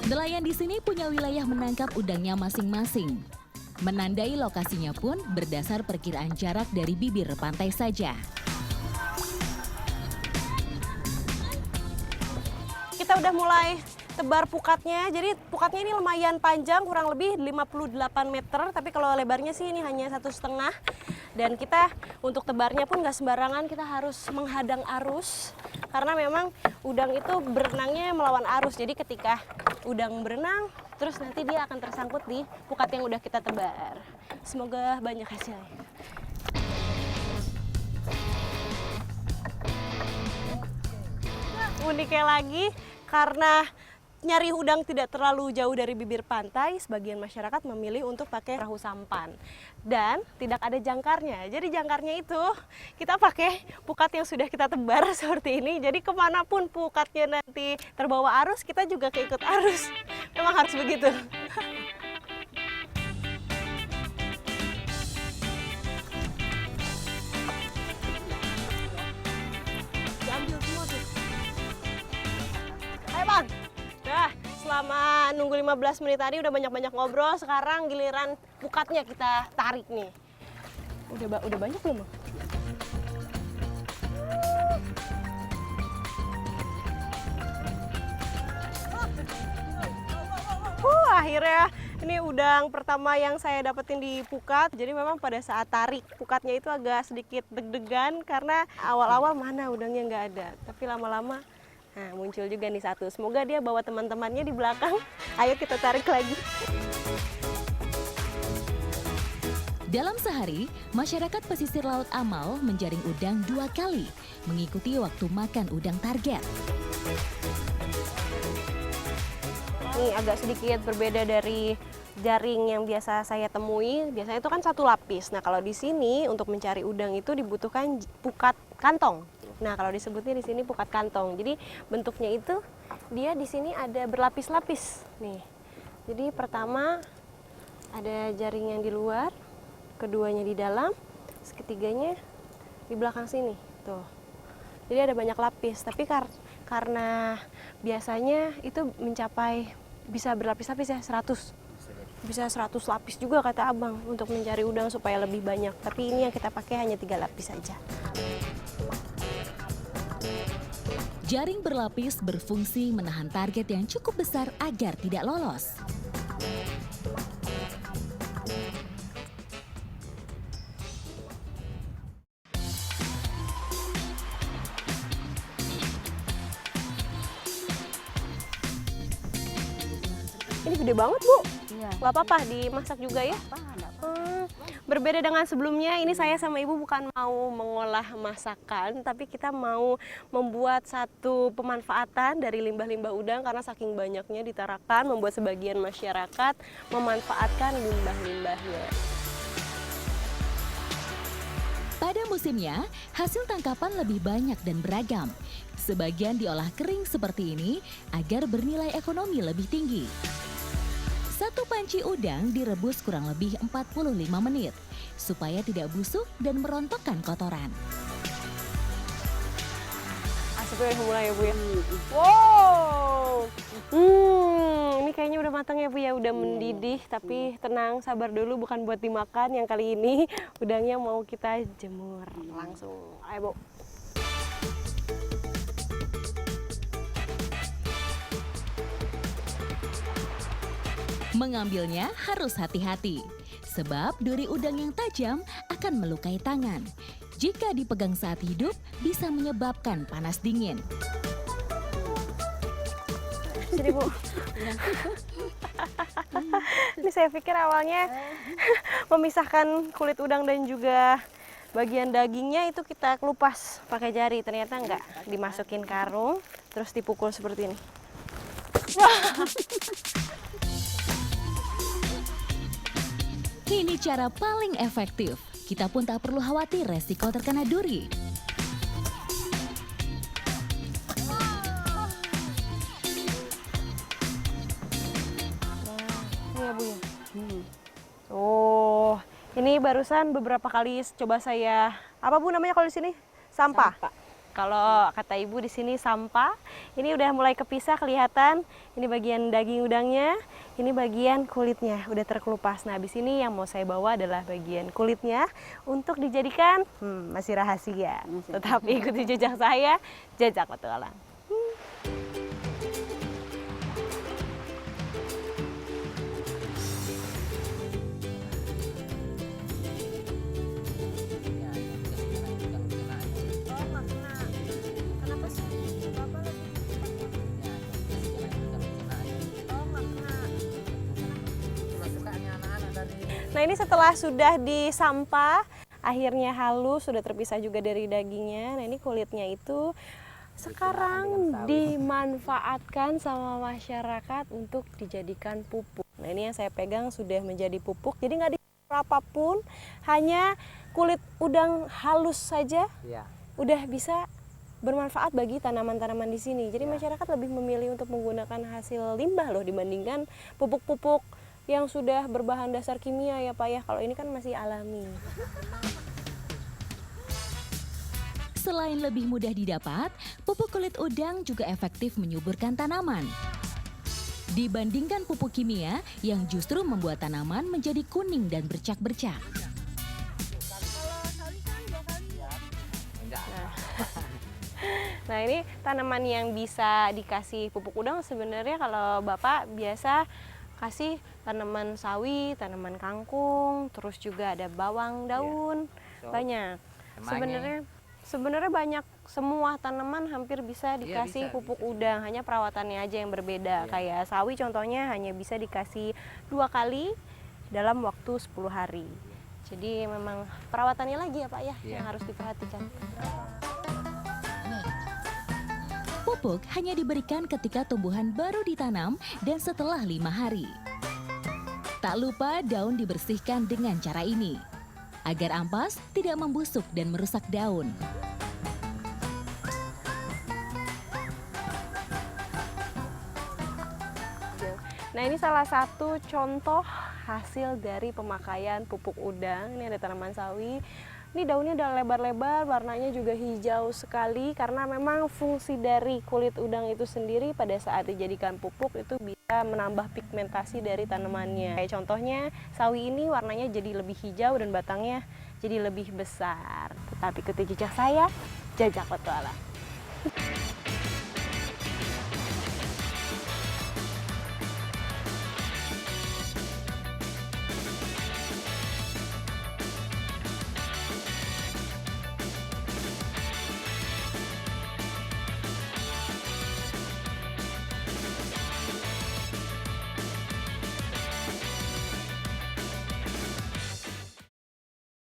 Nelayan di sini punya wilayah menangkap udangnya masing-masing. Menandai lokasinya pun berdasar perkiraan jarak dari bibir pantai saja. Kita udah mulai tebar pukatnya, jadi pukatnya ini lumayan panjang, kurang lebih 58 meter, tapi kalau lebarnya sih ini hanya 1,5. Dan kita untuk tebarnya pun nggak sembarangan, kita harus menghadang arus, karena memang udang itu berenangnya melawan arus, jadi ketika udang berenang, terus nanti dia akan tersangkut di pukat yang udah kita tebar. Semoga banyak hasilnya. Uniknya lagi, karena nyari udang tidak terlalu jauh dari bibir pantai, sebagian masyarakat memilih untuk pakai perahu sampan. Dan tidak ada jangkarnya. Jadi jangkarnya itu kita pakai pukat yang sudah kita tebar seperti ini. Jadi kemanapun pukatnya nanti terbawa arus, kita juga keikut arus. Memang harus begitu. Diambil semua tuh. Ayo Bang. Nah, selama nunggu 15 menit tadi udah banyak-banyak ngobrol, sekarang giliran pukatnya kita tarik nih. Udah banyak belum, Bang? Akhirnya ini udang pertama yang saya dapetin di pukat. Jadi memang pada saat tarik pukatnya itu agak sedikit deg-degan karena awal-awal mana udangnya nggak ada. Tapi lama-lama nah, muncul juga nih satu. Semoga dia bawa teman-temannya di belakang. Ayo kita tarik lagi. Dalam sehari, masyarakat pesisir Laut Amal menjaring udang 2 kali, mengikuti waktu makan udang target. Ini agak sedikit berbeda dari jaring yang biasa saya temui. Biasanya itu kan satu lapis. Nah, kalau di sini untuk mencari udang itu dibutuhkan pukat kantong. Nah, kalau disebutnya di sini pukat kantong. Jadi bentuknya itu dia di sini ada berlapis-lapis. Nih. Jadi pertama ada jaring yang di luar, keduanya di dalam, ketiganya di belakang sini. Tuh. Jadi ada banyak lapis. Tapi karena biasanya itu mencapai bisa berlapis-lapis ya 100. Bisa 100 lapis juga kata Abang untuk mencari udang supaya lebih banyak. Tapi ini yang kita pakai hanya 3 lapis saja. Jaring berlapis berfungsi menahan target yang cukup besar agar tidak lolos. Ini gede banget, Bu. Iya. Gak apa-apa dimasak juga ya? Berbeda dengan sebelumnya, ini saya sama Ibu bukan mau mengolah masakan, tapi kita mau membuat satu pemanfaatan dari limbah-limbah udang karena saking banyaknya di Tarakan, membuat sebagian masyarakat memanfaatkan limbah-limbahnya. Pada musimnya, hasil tangkapan lebih banyak dan beragam. Sebagian diolah kering seperti ini agar bernilai ekonomi lebih tinggi. Satu panci udang direbus kurang lebih 45 menit supaya tidak busuk dan merontokkan kotoran. Asapnya udah mulai ya, Bu ya? Wow! Ini kayaknya udah matang ya, Bu ya? Udah mendidih, tapi tenang, sabar dulu, bukan buat dimakan. Yang kali ini udangnya mau kita jemur langsung. Ayo, Bu. Mengambilnya harus hati-hati, sebab duri udang yang tajam akan melukai tangan. Jika dipegang saat hidup, bisa menyebabkan panas dingin. Sini, Bu. Ini saya pikir awalnya memisahkan kulit udang dan juga bagian dagingnya itu kita kelupas pakai jari. Ternyata enggak, dimasukin karung, terus dipukul seperti ini. Ini cara paling efektif. Kita pun tak perlu khawatir resiko terkena duri. Iya, Bu ya. Oh, ini barusan beberapa kali coba saya apa Bu namanya kalau di sini? Sampah. Kalau kata ibu di sini sampah. Ini udah mulai kepisah kelihatan. Ini bagian daging udangnya, ini bagian kulitnya udah terkelupas. Nah, habis ini yang mau saya bawa adalah bagian kulitnya untuk dijadikan masih rahasia. Tetapi ikuti jejak saya, jejak petualang. Nah, ini setelah sudah disampah, akhirnya halus, sudah terpisah juga dari dagingnya. Nah, ini kulitnya itu sekarang dimanfaatkan sama masyarakat untuk dijadikan pupuk. Nah, ini yang saya pegang sudah menjadi pupuk, jadi nggak dicampur apapun, hanya kulit udang halus saja, udah bisa bermanfaat bagi tanaman-tanaman di sini. Jadi masyarakat lebih memilih untuk menggunakan hasil limbah loh dibandingkan pupuk-pupuk yang sudah berbahan dasar kimia ya Pak ya. Kalau ini kan masih alami. Selain lebih mudah didapat, pupuk kulit udang juga efektif menyuburkan tanaman. Dibandingkan pupuk kimia yang justru membuat tanaman menjadi kuning dan bercak-bercak. Nah, ini tanaman yang bisa dikasih pupuk udang sebenarnya kalau Bapak biasa kasih tanaman sawi, tanaman kangkung, terus juga ada bawang daun, banyak. Sebenarnya banyak, semua tanaman hampir bisa dikasih pupuk udang, hanya perawatannya aja yang berbeda. Kayak sawi contohnya hanya bisa dikasih 2 kali dalam waktu 10 hari. Jadi memang perawatannya lagi ya Pak ya yang harus diperhatikan. Pupuk hanya diberikan ketika tumbuhan baru ditanam dan setelah 5 hari. Tak lupa daun dibersihkan dengan cara ini, agar ampas tidak membusuk dan merusak daun. Nah, ini salah satu contoh hasil dari pemakaian pupuk udang. Ini ada tanaman sawi. Ini daunnya udah lebar-lebar, warnanya juga hijau sekali karena memang fungsi dari kulit udang itu sendiri pada saat dijadikan pupuk itu bisa menambah pigmentasi dari tanamannya. Kayak contohnya sawi ini warnanya jadi lebih hijau dan batangnya jadi lebih besar. Tetapi ikuti jejak saya, jejak petualang.